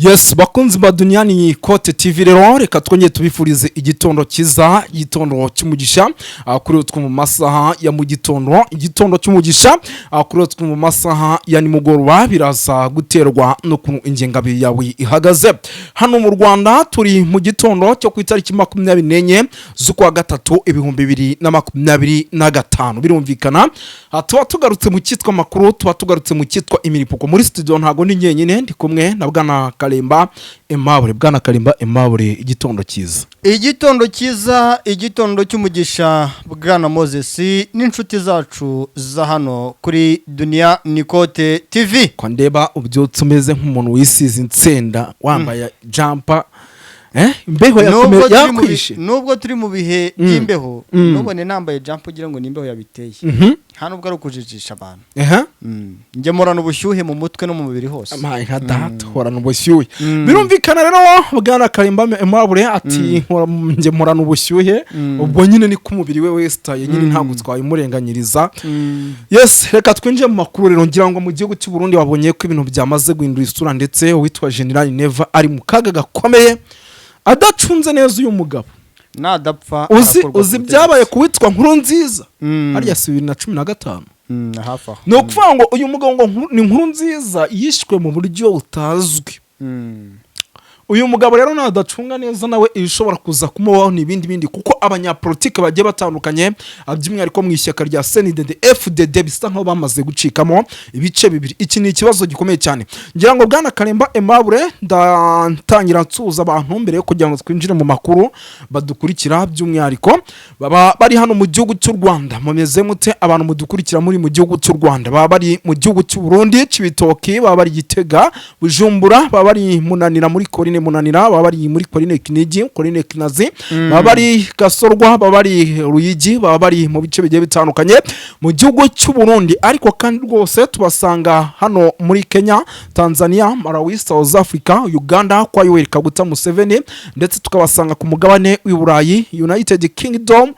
Yes, bakunzi ba Duniani Kote TV rero reka twongeye tubifurize igitondo kiza, igitondo cy'umugisha kuri utwo mu masaha ya mu igitondo cy'umugisha kuri utwo mu masaha ya nimugoroba biraza guterwa no ku ingengabi yawe ihagaze. Hano mu Rwanda turi mu gitondo cyo ku itariki 24 z'ukwa gatatu 2025 birumvikana. Tuba tugarutse mu cyitwa makuru, tuba tugarutse mu cyitwa imiripuko. Muri studio ntago ndi nyenyine, ndi kumwe na bwana Kalimba Aimable. Bwana Kalimba Aimable, igitondo cyiza. Igitondo cy'umugisha bwana Moses n'inshuti zacu za hano kuri Duniani Kote TV. Ko ndeba ubyutse umeze nk'umuntu wisize insenda wambaye jumper imbeho yakwishe nubwo turi mu bihe by'imbeho nubone nambaye jumper ugira ngo nimbeho yabiteye hano ubwo ari ukujijisha abantu nge morana ubushyuhe mu mutwe no mu mubiri hose amaye nka data horana ubushyuhe birumvikana rero bwana Kalimba Aimable ati nge morana ubushyuhe ubwo nyine ni ku mubiri we westaye nyine ntabwo twayimurenganyiriza. Yes, reka twinje mu makuru rero ngira ngo mu gihugu cy'u Burundi wabonye ko ibintu byamaze guhindura isura ndetse witwa General Neva ari mu kaga gakomeye adacunze neza uyu mugabo nadapfa uzi byabaye kuwitwa Nkurunziza hariya 2015 hafa no kuvuga ngo uyu mugabo ngo ni Nkurunziza yishwe mu buryo utazwi. Uyu mugabo rero nadacunga neza nawe ishobora kuza kumubaho n'ibindi kuko abanyapolitike bagiye batandukanye by'umwihariko mu ishyaka rya CNDD FDD bisa nkaho bamaze gucikamo ibice bibiri. Iki ni ikibazo gikomeye cyane. Ngira ngo bwana Kalimba Aimable ndantangira nsuza abantu mbere yo kugira ngo twinjire mu makuru badukurikira by'umwihariko baba bari hano mu gihugu cy'u Rwanda. Mumeze mute abantu mudukurikira muri mu gihugu cy'u Rwanda? Baba bari mu gihugu cy'u Burundi Cibitoki, baba bari Gitega, Bujumbura, baba bari Munanira muri Korine Munanira, baba bari muri Korine Kinigi, Korine Kinazi, baba bari Gasorwa, baba bari Ruyigi, baba bari mu bice bigiye bitandukanye mu gihugu cy'u Burundi. Ariko kandi rwose tubasanga hano muri Kenya, Tanzania, Malawi, South Africa, Uganda kwa Yoweri Kaguta Museveni, ndetse tukabasanga ku mugabane w'Iburayi, United Kingdom,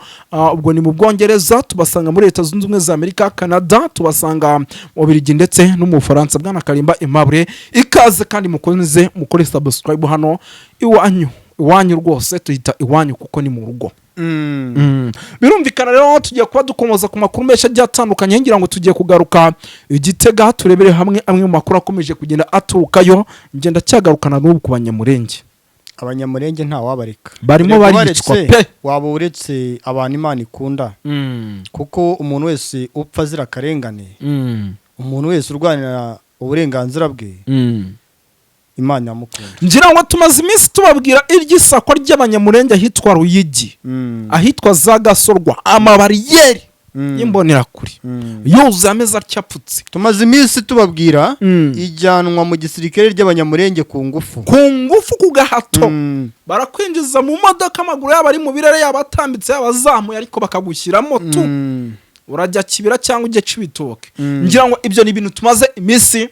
ubwo ni mu Bwongereza, tubasanga muri Leta Zunze Ubumwe za Amerika, Canada, tubasanga mu Bubiligi ndetse no mu Faransa. Bwana Kalimba Aimable, ikaze kandi mukomeze mukore subscribe hano iwanyu rwose tuhita iwanyu kuko ni mu rugo. Birumvikana rero tugiye kuba dukomoza ku makuru menshi atandukanye ngira ngo tugiye kugaruka Igitega turebere hamwe amwe mu makuru akomeje kugenda aturukayo. Ngenda cyagarukana n'ubu ku Abanyamurenge nta wabareka barimo baricwa pe waba uretse abantu Imana ikunda kuko umuntu wese upfa zira karengane umuntu wese urwanira uburenganzira bwe Imana yamukunda. Ngira ngo tumaze iminsi tubabwira iry'isakwa ry'abanyamurenge ahitwa Ruyigi, ahitwa za Gasorwa, amabariyeri y'imbonera kuri yuzuye ameza acyapfutse. Tumaze iminsi tubabwira ijyanwa mu gisirikare ry'abanyamurenge ku ngufu ku gahato barakwinjiza mu modoka amaguru yabo ari mu birere yabatambitse yabazamuye ariko bakagushyiramo tu urajya Kibira cyangwa ujye Cibitoke. Ngira ngo ibyo ni ibintu tumaze iminsi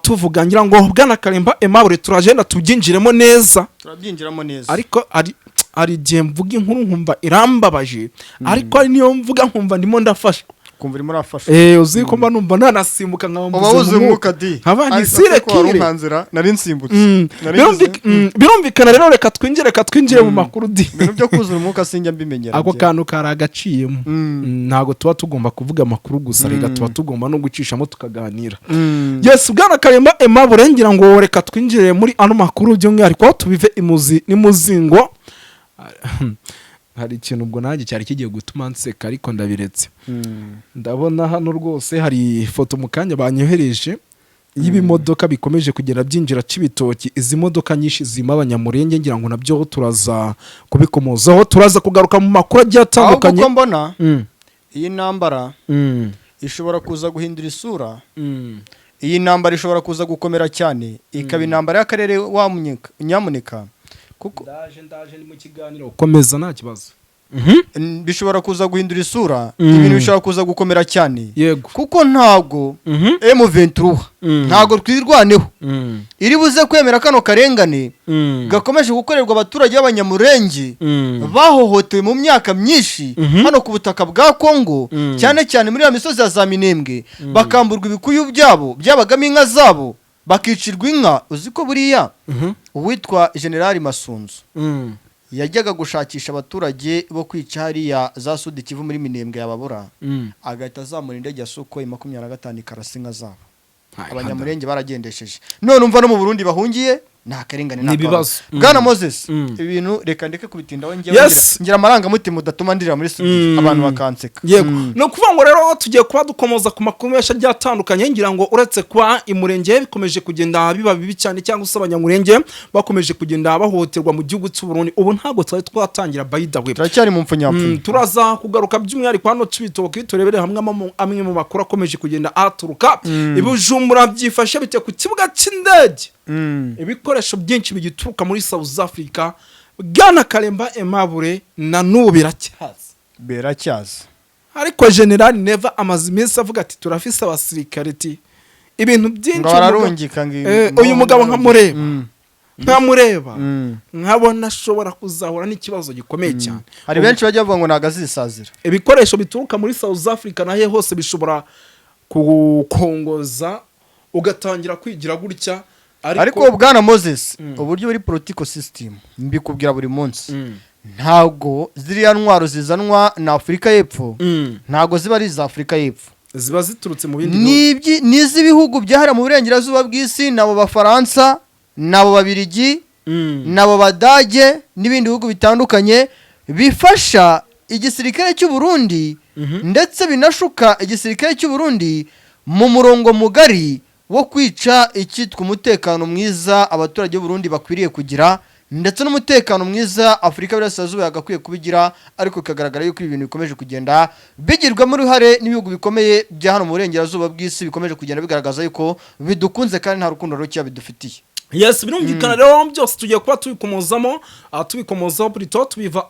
tuvuga. Ngira ngo bwana Kalimba Aimable turagenda tubyinjiremo neza ariko ari gihe mvuga inkuru nkumva irambabaje ariko ari niyo mvuga nkumva ndimo ndafashwa kumva irimo rafashwa uziko mba numva nanasimbuka nkababuze umwuka di abandi sire kire nari nsimbutse birumvikana rero reka twinjire mu makuru di ibintu byo kuzura umwuka sinjya mbimenyera ako kantu karagaciyemo ntago tuba tugomba kuvuga amakuru gusa reka tuba tugomba no gucishamo tukaganira. Yes, bwana Kalimba Aimable ngira ngo reka twinjire muri ano makuru by'umwihariko tubive imuzi n'imuzingo. Hari ikintu ubwo nanjye cyari kigiye gutuma nseka ariko ndabiretse. Ndabona hano rwose hari ifoto mu kanya banyohereje y'ibimodoka bikomeje kugenda byinjira Cibitoki. Izi modoka nyinshi zima abanyamurenge ngira ngo nabyo turaza kubikomozaho, turaza kugaruka mu makuru agiye atandukanye. Ahubwo mbona iyi ntambara ishobora kuza guhindura isura. Iyi ntambara ishobora kuza gukomera cyane ikaba intambara y'akarere wa Nyamuneka kuko ndaje ni mu kiganiro ukomeza nta kibazo. Bishobora kuza guhindura isura ibintu bishobora kuza gukomera cyane yego kuko ntago M23 ntago twirwaneho iri buze kwemera kano karengane gakomeje gukorerwa abaturage b'abanyamurenge bahohotewe mu myaka myinshi hano ku butaka bwa Kongo cyane cyane muri ya misozi ya za Minembwe bakamburwa ibikuyu byabo byabagamo inka zabo bakicirwa inka. Uzi ko buriya uwitwa General Masunzu yajyaga gushakisha abaturage bo kwica hariya za Sud Kivu muri Minembwe yababura, agahita azamura indege ya Sukhoi 25 ikarasa inka zabo. Abanyamurenge baragendesheje. None umva no mu Burundi bahungiye nta karengane nta bibazo. Bwana Moses, ibintu reka ndeke kubitindaho ngira amaranga mutima udatuma ndirira muri studio abantu bakanseka. Yego. No kuvuga ngo rero tugiye kuba dukomoza ku makuru menshi ryatandukanye, ngira ngo uretse kwa imurenge bikomeje kugenda biba bibi cyane cyangwa se abanyamurenge bakomeje kugenda bahohoterwa mu gihugu cy'u Burundi. Ubu ntago twari twatangira by the way. Turacyari mu mfunyapfu. Turaza kugaruka by'umwihariko hano twitoke turebere hamwe amwe mu makuru akomeje kugenda aturuka. Ibujumbura byifashe bite ku kibuga cy'indege. Ibikoresho byinshi bigituruka muri South Africa. Bwana Kalemba Aimable na n'ubu biracyaza. Ariko General Neva amaze iminsi avuga ati turafise abasirikare ati ibintu byinshi bararungika uyu mugabo nkamureba nkabona ashobora kuzahura n'ikibazo gikomeye cyane. Hari benshi bajya bavuga ngo nagazisazira. Ibikoresho bituruka muri South Africa nahe hose bishobora kukongoza ugatangira kwigira gutya. Ariko Bwana Moses, uburyo buri political system mbikubwira buri munsi, ntago ziriya ntwaro zizanwa na Afrika y'Epfo, ntago ziba ari za Afrika y'Epfo, ziba ziturutse mu bindi nizi bihugu byahara mu burengerazuba bw'isi, nabo Bafaransa, nabo Babirigi, nabo Badage n'ibindi bihugu bitandukanye bifasha igisirikare cy'u Burundi, ndetse binashuka igisirikare cy'u Burundi mu murongo mugari wo kwica icyitwa umutekano mwiza abaturage b'u Burundi bakwiriye kugira, ndetse n'umutekano mwiza Afrika y'Iburasirazuba yagakwiye kubigira. Ariko kagaragara yuko ibintu bikomeje kugenda bigirwamo uruhare n'ibihugu bikomeye bya hano mu burengerazuba bw'isi bikomeje kugenda bigaragaza yuko bidukunze kandi nta rukundo rucya bidufitiye. Yes, birumvikana rero byose tugiye kuba tubikomozaho plutôt tubiva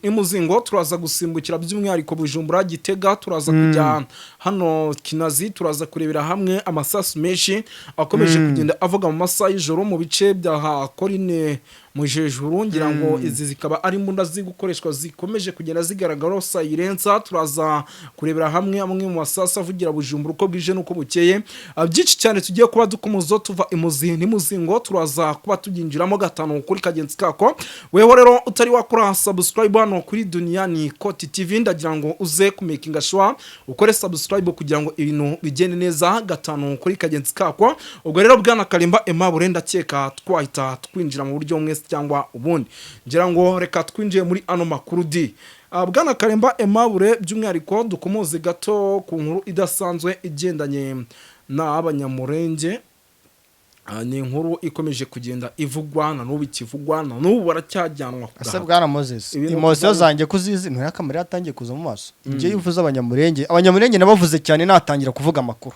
imuzingo. Turaza gusimbukira by'umwihariko Bujumbura, Gitega, turaza kujya hano Kinazi, turaza kurebera hamwe amasasu menshi akomeje kugenda avuga mu masaha y'ijoro mu bice bya Korine mu jejuru. Ngira ngo izi zikaba ari imbunda zigukoreshwa zikomeje kugenda zigaragara silensa. Turaza kurebera hamwe amwe mu masasu avugira Bujumbura uko bwije nuko bukeye. Byinshi cyane tugiye kuba dukomozo tuva imuzingo. Turaza kuba tuginjiramo gatanu kuri kagenzi kako. Weho rero utari wakora subscribe hano kuri Duniani Koti TV, ndagira ngo uze kumakinga sure ukore subscribe kugira ngo ibintu bigende neza gatanu kuri kagenzi kako. Ubwo rero Bwana Kalemba Aimable ndakeka twahita twinjira mu buryo mwese cyangwa ubundi. Ngira ngo reka twinjiye muri ano makuru di. Bwana Kalemba Aimable by'umwihariko dukomoze gato ku nkuru idasanzwe igendanye na abanyamurenge. Ni inkuru ikomeje kugenda ivugwa na n'ubu ikivugwa na n'ubu baracyajyanwa ku gahato. Bwana Moses, imose zanjye kuzizi ntuya kamera yatangiye kuza mu maso. Ngiye yivuza abanyamurenge nabavuze cyane natangira kuvuga amakuru.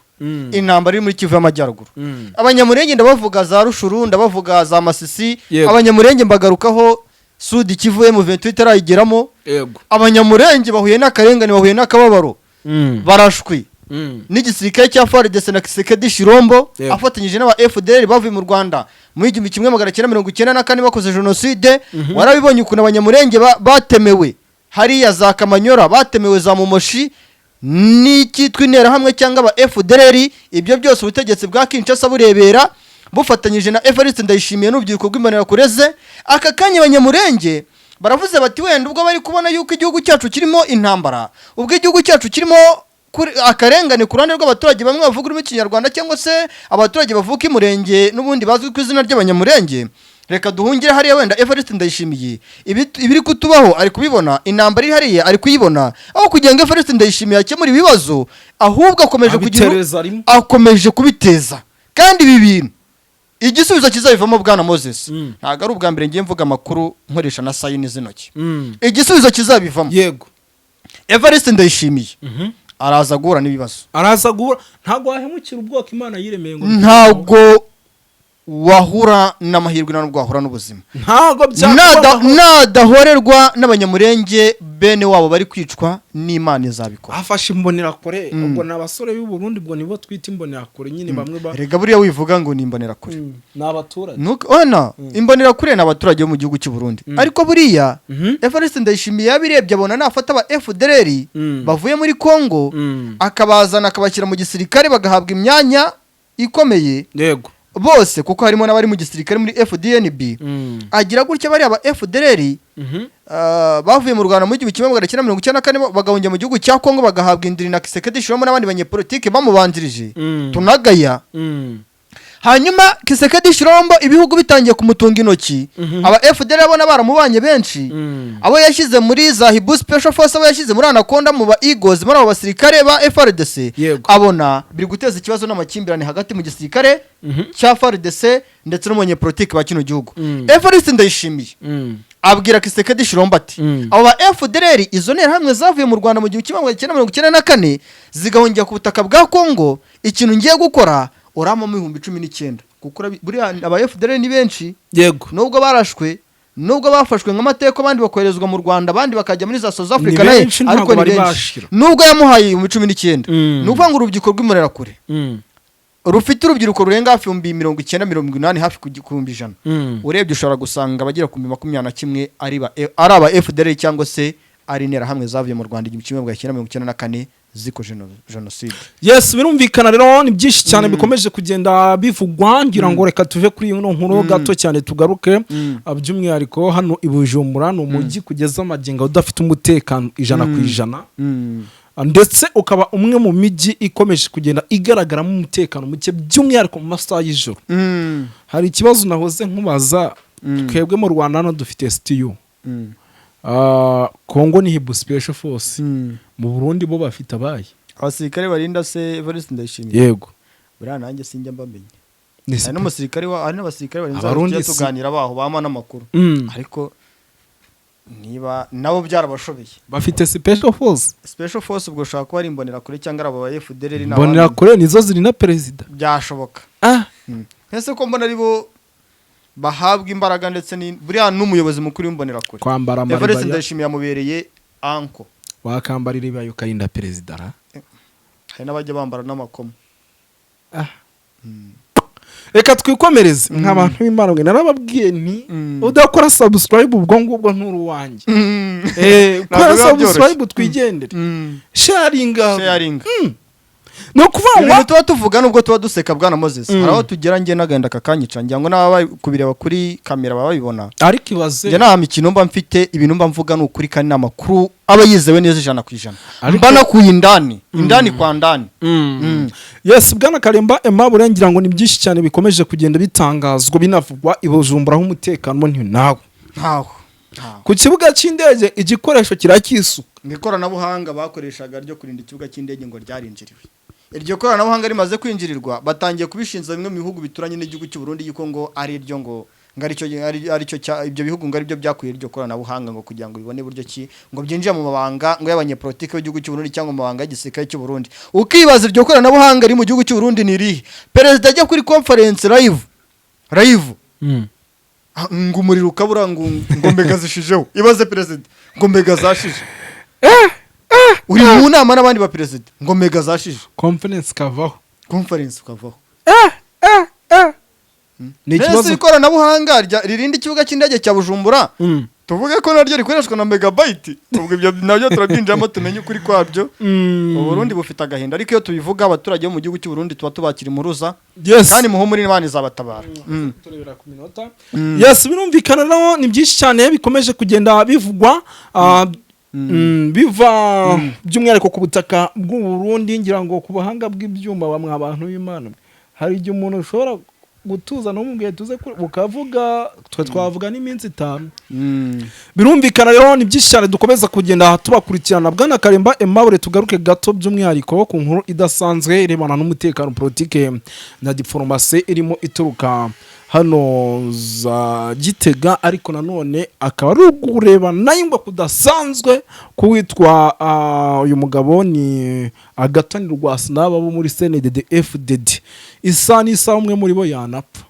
Intambara iri muri Kivu y'Amajyaruguru. Abanyamurenge ndabavuga za Rushuru, ndabavuga za Masisi. Abanyamurenge mbagarukaho Sud Kivu M23 itarayigeramo. Abanyamurenge bahuye n'akarengane, bahuye n'akababaro, barashwi n'igisirikare cya FARDC na Kisekedi Shirombo afatanyije n'aba FDL bavuye mu Rwanda mu 1994 bakoze genocide. Warabibonye ukuntu abanyamurenge batemewe hariya za Kamanyora, batemewe za Mumoshi n'ikitwa intera hamwe cyangwa aba FDL. Ibyo byose ubutegetsi bwa Kinshasa burebera bufatanyije na Evariste Ndayishimiye n'ubyiruko rw'Imana kureze. Aka kanya abanyamurenge baravuze bati wenda ubwo bari kubona yuko igihugu cyacu kirimo intambara, ubwo igihugu cyacu kirimo akarengane ku ruhande rw'abaturage bamwe bavuga ururimi Kinyarwanda cyangwa se abaturage bavuka imurenge n'ubundi bazwi ku izina ry'abanyamurenge, reka duhungire hariya wenda Evariste Ndayishimiye ibiri kutubaho ari kubibona, intambara iri hariya ari kuyibona, aho kugira ngo Evariste Ndayishimiye akemure ibibazo ahubwo akomeje kubiteza. Kandi ibi bintu igisubizo kizabivamo Bwana Moses, ntago ari ubwa mbere ngiye mvuga amakuru nkoresha na sayini z'intoki. Igisubizo kizabivamo yego Evariste Ndayishimiye araza guhura n'ibibazo, ntago wahemukira ubwoko Imana yiremeye ngo ntago wahura n'amahirwe n'ubwo wahura n'ubuzima, ntago nadahorerwa n'abanyamurenge bene wabo bari kwicwa n'Imana izabikora. Afashe imbonera kure. Ubwo n'abasore b'u Burundi bwo nibo twita imbonera kure nyine bamwe rega buriya wivuga ngo ni imbonera kure n'abaturage imbonera kure n'abaturage bo mu gihugu cy'u Burundi. Ariko buriya Evariste Ndayishimiye yabirebye abona nafata aba FDL bavuye muri Kongo akabazana akabashyira mu gisirikare bagahabwa imyanya ikomeye. Yego bose kuko harimo n'abari mu gisirikare muri FDNB agira gutya bari aba FDLR bavuye mu Rwanda mu 1994 bagahungira mu gihugu cya Kongo bagahabwa indiri na Kisekedi Shirombo n'abandi banyepolitike bamubanjirije tunagaya hanyuma Kisekedi Shirombo ibihugu bitangiye kumutunga intoki aba FDL abona baramubanye benshi abo yashyize muri Zahibu Special Force abo yashyize muri Anaconda mu ba Eagles muri abo basirikare ba FRDC abona biri guteza ikibazo n'amakimbirane hagati mu gisirikare cya FRDC ndetse n'umunyepolitike ba kino gihugu Evariste Ndayishimiye abwira Kisekedi Shirombo ati abo ba FDL izo ntera hamwe zavuye mu Rwanda mu 1994 zigahungira ku butaka bwa Kongo ikintu ngiye gukora urama mu 2019 kuko buriya aba FDL ni benshi yego nubwo barashwe nubwo bafashwe nk'amateko abandi bakoherezwa mu Rwanda abandi bakajya muri za South Africa naye ariko ni benshi nubwo yamuhaye mu 2019 nuvuga ngo urubyiruko rw'imurera kure rufite urubyiruko rurenga hafi 90-80 hafi ku 100 urebye ushobora gusanga abagira ku 21 ari aba FDL cyangwa se ari ntera hamwe zavuye mu Rwanda 1994 ziko genocide. Yes, birumvikana rero ni byinshi cyane bikomeje kugenda bivugwa ngira ngo reka tuve kuri ino nkuru gato cyane tugaruke by'umwihariko hano i Bujumbura no umujyi kugeza amaginga udafite umutekano 100%. Ndetse ukaba umwe mu mijyi ikomeje kugenda igaragaramo umutekano muke by'umwihariko mu masaha y'ijoro. Hari ikibazo nahoze nkubaza twebwe mu Rwanda hano dufite STU. Kongo ni Hibu Special Force mu Burundi bo bafite abaye abasirikare barinda se Evariste Ndayishimiye yego buriya nanjye sinjya mbamenye hari n'umusirikare hari n'abasirikare barinda tuganira baho bama n'amakuru ariko niba nabo byarabashobeye bafite Special Force ubwo shaka ko ari imbonera kure cyangwa aba FDL n'abandi imbonera kure nizo ziri na president byashoboka ese ko mbona aribo bahabwa imbaraga ndetse ni buriya n'umuyobozi mukuru w'imbonera kure kwambara amaribaya Evariste Ndayishimiye yamubereye anko wakambarira ibaye ukarinda president hari n'abajya bambara n'amakomo reka twikomereze nk'abantu b'Imana mwe narababwiye nti udakora subscribe ubwo ngubwo nturu wanjye kora subscribe twigendere sharinga no kuvangwa tuba tuvuga nubwo tuba duseka bwana Moses haraho tugera nge nagenda kakanyica ngira ngo naba kubireba kuri kamera baba bibona ariko ibaze nge nta mikino mba mfite ibintu mba mvuga n'ukuri kandi n'amakuru aba yizewe neza 100% mba nakuye indani kwa ndani yes bwana Karemba Aimable ngira ngo ni byinshi cyane bikomeje kugenda bitangazwa binavugwa i Bujumbura aho umutekano nti nawe ku kibuga cy'indege igikoresho kirakisuka n'ikoranabuhanga bakoreshaga ryo kurinda ikibuga cy'indege ngo ryarinjiriwe iryo koranabuhanga rimaze kwinjirirwa batangiye kubishinza bimwe mu bihugu bituranye n'igihugu cy'u Burundi yuko ngo ari iryo ngo aricyo ibyo bihugu ngo ari byo byakuye iryo koranabuhanga ngo kugira ngo bibone buryo ki ngo byinjire mu mabanga ngo y'abanyepolitike b'igihugu cy'u Burundi cyangwa mu mabanga y'igisirikare cy'u Burundi ukibaza iryo koranabuhanga ri mu gihugu cy'u Burundi ni rihe perezida ajya kuri conference live ngo umuriro ukabura ngo mbega zishijeho ibaze perezida ngo mbega zashije uri mu nama n'abandi ba perezida ngo mbega zashije conference ukavaho ni ikibazo ikoranabuhanga ririnda ikibuga cy'indege cya Bujumbura tuvuge ko naryo rikoreshwa na megabyte ubwo ibyo nabyo turabyinjamo tumenye ukuri kwabyo Burundi bufite agahinda ariko iyo tubivuga abaturage bo mu gihugu cy'u Burundi tuba tubakira imuruza kandi muho muri Imana izabatabara turebera ku minota yes birumvikana naho ni byinshi cyane bikomeje kugenda bivugwa biva by'umwihariko ku butaka bw'u Burundi ngira ngo ku bahanga bw'ibyuma bamwe abantu b'Imana hari igihe umuntu ushobora gutuza no mubwiye tuze bukavuga twavuga n'iminsi 5 birumvikana rero ni byinshi cyane dukomeza kugenda tubakurikirana bwana Karemba Aimable tugaruke gato by'umwihariko ku nkuru idasanzwe irebana n'umutekano politike na diplomasi irimo ituruka hano za Gitega ariko nanone akaba ari ugureba nayingwa kudasanzwe kuwitwa uyu mugabo ni agatanirwa sinaba bo muri CNDD FDD isa umwe muri bo yanapfa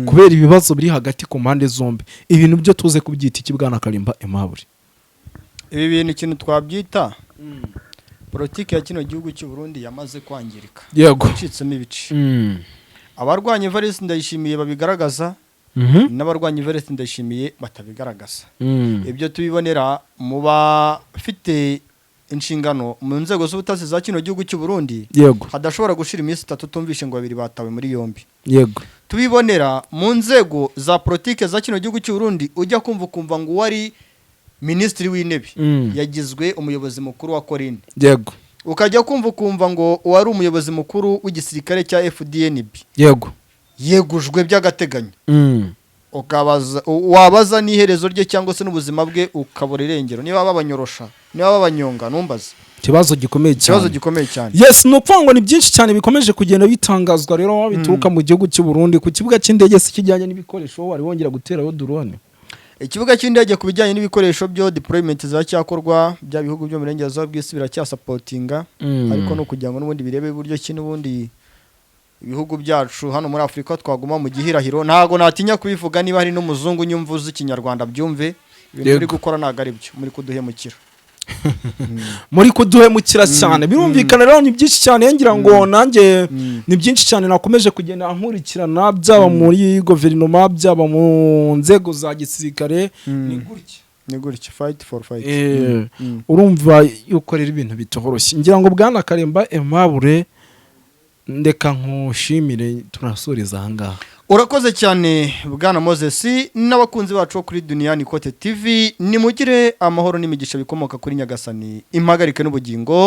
kubera ibibazo biri hagati ku mpande zombi ibintu byo tuze kubyita ikibwana Karemba Aimable ibi bintu ikintu twabyita politike ya kino gihugu cy'u Burundi yamaze kwangirika yego icitsemo ibice abarwanya Evariste Ndayishimiye babigaragaza n'abarwanya Evariste Ndayishimiye batabigaragaza ibyo tubibonera mu bafite inshingano mu nzego z'ubutasi za kino gihugu cy'u Burundi yego hadashobora gushira iminsi 3 tumvishe ngo babiri batawe muri yombi yego tubibonera mu nzego za politike za kino gihugu cy'u Burundi ujya kumva ngo wari ministri w'intebe yagizwe umuyobozi mukuru wa Korine yego ukajya kumva ngo wari umuyobozi mukuru w'igisirikare cya FDNB yego yegujwe by'agateganyo ukabaza wabaza n'iherezo rye cyangwa se n'ubuzima bwe ukabura irengero niba babanyorosha niba babanyonga numbaza ikibazo gikomeye cyane yes no kwango ni byinshi cyane bikomeje kugenda bitangazwa rero bituruka mu gihugu cy'u Burundi ku kibuga cy'indege se kijyanye n'ibikoresho wari wongera guterayo drone ikibuga cy'indege ku bijyanye n'ibikoresho byo deployment za cyakorwa bya bihugu byo murengerazo bw'isi biracyasupportinga ariko no kugira ngo n'ubundi birebe buryo ki n'ubundi ibihugu byacu hano muri Afrika twaguma mu gihirahiro ntago natinya kubivuga niba hari n'umuzungu nyumvuze ikinyarwanda byumve ibintu biri gukora naga ari byo muri kuduhemukira muri kuduhemukira cyane birumvikana rero ni byinshi cyane ngira ngo nanjye ni byinshi cyane nakomeje kugenda nkurikirana byaba muri guverinoma byaba mu nzego za gisirikare ni gutya fight for fight urumva yuko rero ibintu bitoroshye ngira ngo bwana Karemba Aimable ndeka nkushimire turasuriza ahangaha urakoze cyane bwana Moses n'abakunzi bacu kuri Duniani Kote TV nimugire amahoro n'imigisha bikomoka kuri Nyagasani impagarike n'ubugingo